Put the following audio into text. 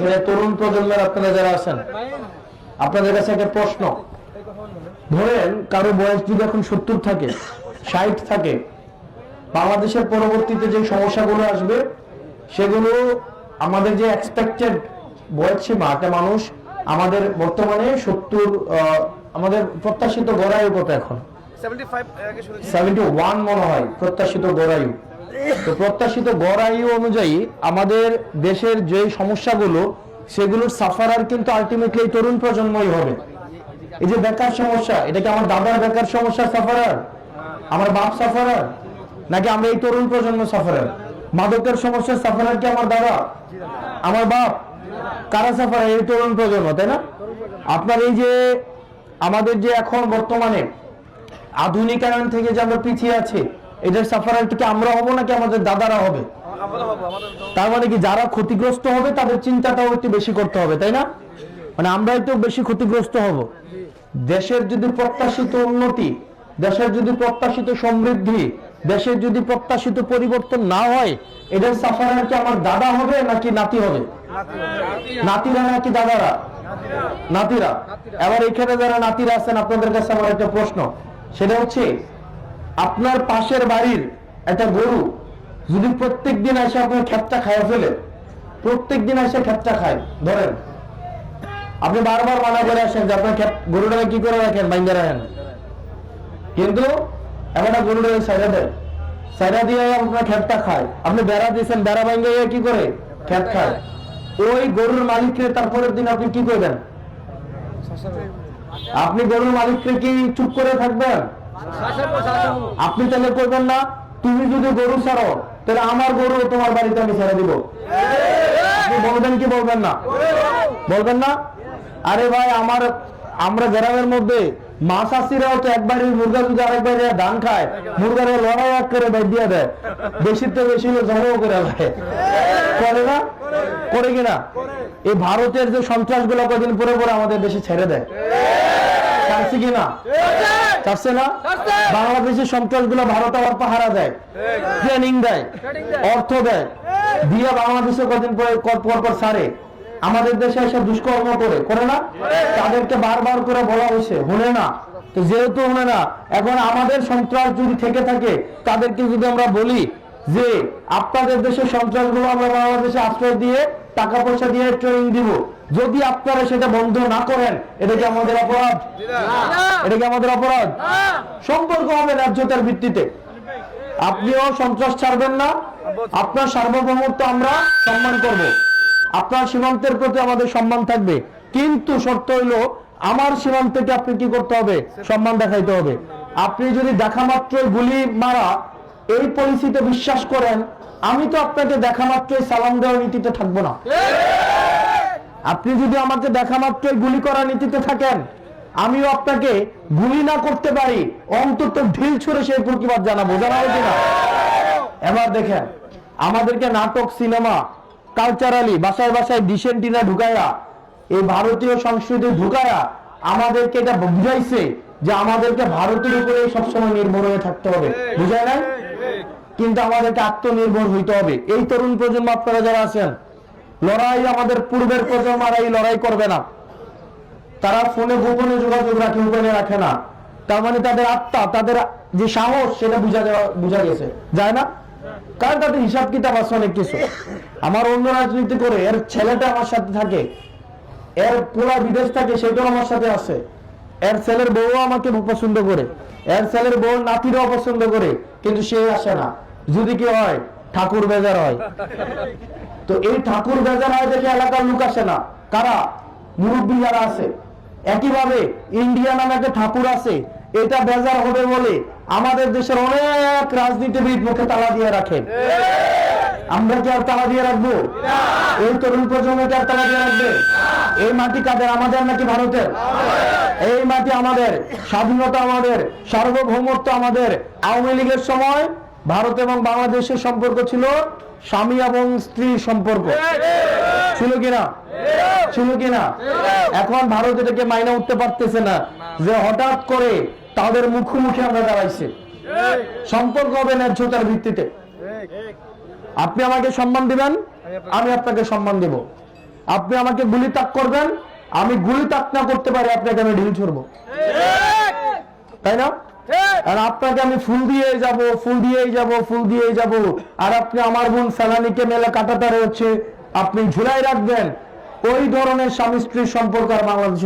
এখানে তরুণ প্রজন্মের আপনারা যারা আছেন, আপনাদের কাছে একটা প্রশ্ন। ধরেন কারো বয়স যদি এখন 70 থাকে, 60 থাকে, বাংলাদেশের পরবর্তীতে যে সমস্যাগুলো আসবে সেগুলো আমাদের যে এক্সপেক্টেড বয়স সীমা, একটা মানুষ আমাদের বর্তমানে 70, আমাদের প্রত্যাশিত গড়ায়ু কত এখন? 71 মনে হয় প্রত্যাশিত গড়ায়ু। তো প্রত্যাশিত গড়ায়ু অনুযায়ী আমাদের দেশের যে সমস্যাগুলো সেগুলোর সাফারার কিন্তু আলটিমেটলি তরুণ প্রজন্মই হবে। এই যে বেকার সমস্যা, এটা কি আমার দাদার বেকার সমস্যা সাফারার, আমার বাপ সাফারার, নাকি আমরা এই তরুণ প্রজন্ম সাফারার? মাদকের সমস্যার সাফারার কি আমার দাদা, আমার বাপ? কারা সাফারার? এই তরুণ প্রজন্ম, তাই না? আপনার এই যে আমাদের যে এখন বর্তমানে আধুনিকায়ন থেকে যে আমরা পিছিয়ে আছি, এটার সাফারার কি আমরা হব নাকি আমাদের দাদারা হবে? তার মানে কি যারা ক্ষতিগ্রস্ত হবে তাদের চিন্তাটাও একটু বেশি করতে হবে, তাই না? মানে আমরা একটু বেশি ক্ষতিগ্রস্ত হব। দেশের যদি প্রত্যাশিত উন্নতি, দেশের যদি প্রত্যাশিত সমৃদ্ধি, দেশের যদি প্রত্যাশিত পরিবর্তন না হয়, এটার সাফারার কি আমার দাদা হবে নাকি নাতি হবে? নাতিরা নাকি দাদারা? নাতিরা। এবার এখানে যারা নাতিরা আছেন, আপনাদের কাছে আমার একটা প্রশ্ন, সেটা হচ্ছে আপনার পাশের বাড়ির একটা গরু যদি প্রত্যেক দিন এসে আপনার ক্ষেতটা খায় ফেলে, প্রত্যেক দিন এসে ক্ষেতটা খায়, ধরেন আপনি বারবার মানা করে আসেন যে আপনার গরুটাকে কি করে রাখেন, বাইন্দা রাখেন, কিন্তু একটা গরুটাকে সাইডা দেয়, সাইডা দিয়ে আপনার ক্ষেতটা খায়, আপনি বেড়া দিয়েছেন, বেড়া বাইঙ্গা কি করে ক্ষেত খায়, ওই গরুর মালিককে তারপরের দিন আপনি কি করবেন? আপনি গরুর মালিককে কি চুপ করে থাকবেন? আপনি তাহলে করবেন না, তুমি যদি গরু ছাড়ো তাহলে আমার গরু তোমার বাড়িতে আমি ছেড়ে দিব, আপনি বলবেন কি বলবেন না? বলবেন না? আরে ভাই, আমরা গ্রামের মধ্যে মা চাষিরাও তো একবারই মুরগা যদি আরেকবার ধান খায়, মুরগারে লড়াই এক করে বাদ দিয়ে দেয়, বেশির তো বেশি জড়ো করে দেয়, করে না? করে কিনা? এই ভারতের যে সন্ত্রাস গুলো কদিন পরে পরে আমাদের দেশে ছেড়ে দেয়, চাচ্ছে কিনা? চাচ্ছে না? বাংলাদেশের সন্ত্রাস গুলো ভারত আবার পাহারা দেয়, ট্রেনিং দেয়, অর্থ দেয়, দিয়ে বাংলাদেশে কদিন পর ছাড়ে, আমাদের দেশে এসে দুষ্কর্ম করে না? তাদেরকে বারবার করে বলা হয়েছে, শুনে না। তো যেহেতু শুনে না, এখন আমাদের সন্ত্রাস যদি থেকে থাকে, তাদেরকে যদি আমরা বলি যে আপনাদের দেশের সন্ত্রাসগুলো আমরা বাংলাদেশে আশ্রয় দিয়ে টাকা পয়সা দিয়ে ট্রেনিং দিব, যদি আপনারা সেটা বন্ধ না করেন, এটা কি আমাদের অপরাধ? এটা কি আমাদের অপরাধ? সম্পর্ক হবে ন্যায্যতার ভিত্তিতে। আপনিও সন্ত্রাস ছাড়বেন না, আপনার সার্বভৌমত্ব আমরা সম্মান করব, আপনার সীমান্তের প্রতি আমাদের সম্মান থাকবে, কিন্তু শর্ত হইল আমার সীমান্তকে আপনি কি করতে হবে? সম্মান দেখাইতে হবে। আপনি যদি দেখা মাত্রই গুলি মারা এই পলিসিতে বিশ্বাস করেন, আমি তো আপনাকে দেখা মাত্রই সালাম দেওয়ার নীতিতে থাকবো না। আপনি যদি আমাকে দেখা মাত্রই গুলি করার নীতিতে থাকেন, আমিও আপনাকে গুলি না করতে পারি, অন্তত ঢিল ছুড়ে সেই প্রতিবাদ জানাবো, জানাবো কিনা? এবার দেখেন, আমাদেরকে নাটক, সিনেমা, কালচারালি বাসায় বাসায় ডিসেন্টিনা ঢুকায়া, এই ভারতীয় সংস্কৃতি ঢুকায়া আমাদেরকে এটা বুঝাইছে যে আমাদেরকে ভারতের উপরে সবসময় নির্ভর হয়ে থাকতে হবে, বুঝায় নাই? কিন্তু আমাদেরকে আত্মনির্ভর হইতে হবে। এই তরুণ প্রজন্ম আপনারা যারা আছেন, লড়াই আমাদের পূর্বের প্রজন্মরা এই লড়াই করবে না, তারা ফোনে গোপনে যোগাযোগ রাখে, গোপনে রাখে না, তার মানে তাদের আত্মা, তাদের যে সাহস, সেটা বুঝা গেছে, যায় না? কারণ তাদের হিসাব কিতাব আছে অনেক কিছু। আমার অন্য রাজনীতি করে এর ছেলেটা আমার সাথে থাকে, এর পুরা বিদেশ থাকে, সেটাও আমার সাথে আছে, এর ছেলের বউ আমাকে পছন্দ করে, এর ছেলের বউ নাতিরাও পছন্দ করে, কিন্তু সে আসে না। যদি কি হয়, ঠাকুর বেজার হয়। তো এই ঠাকুর বেজার হয় দেখে এলাকার লোক আসে না, কারা? মুরব্বী যারা আছে। একইভাবে ইন্ডিয়া নামে একটা ঠাকুর আছে, এটা বেজার হবে বলে আমাদের দেশের অনেক রাজনীতিবিদ মুখে তালা দিয়ে রাখেন। আমরা কি আর তালা দিয়ে রাখবো? এই তরুণ প্রজন্মকে আর তালা দিয়ে রাখবে? এই মাটি কাদের? আমাদের নাকি ভারতের? এই মাটি আমাদের, স্বাধীনতা আমাদের, সার্বভৌমত্ব আমাদের। আওয়ামী লীগের সময় ভারত এবং বাংলাদেশের সম্পর্ক ছিল স্বামী এবং স্ত্রীর সম্পর্ক, ছিল কিনা? ছিল কিনা? এখন ভারত এটাকে মাইনে উঠতে পারতেছে না, যে হঠাৎ করে তাদের মুখোমুখি আমরা দাঁড়াইছি। সম্পর্ক হবে ন্যায্যতার ভিত্তিতে। আপনি আমাকে সম্মান দিবেন, আমি আপনাকে সম্মান দেব। আপনি আমাকে গুলি তাক করবেন, আমি গুলি তাক না করতে পারি আপনাকে আমি ঢিল ছুড়বো, তাই না? আর আপনাকে আমি ফুল দিয়েই যাব, ফুল দিয়েই যাব, ফুল দিয়েই যাব, আর আপনি আমার বোন ফেলানিকে মেলা কাটাতারে হচ্ছে আপনি ঝুলাই রাখবেন। ওই ধরনের স্বামী স্ত্রীর সম্পর্ক আর বাংলাদেশে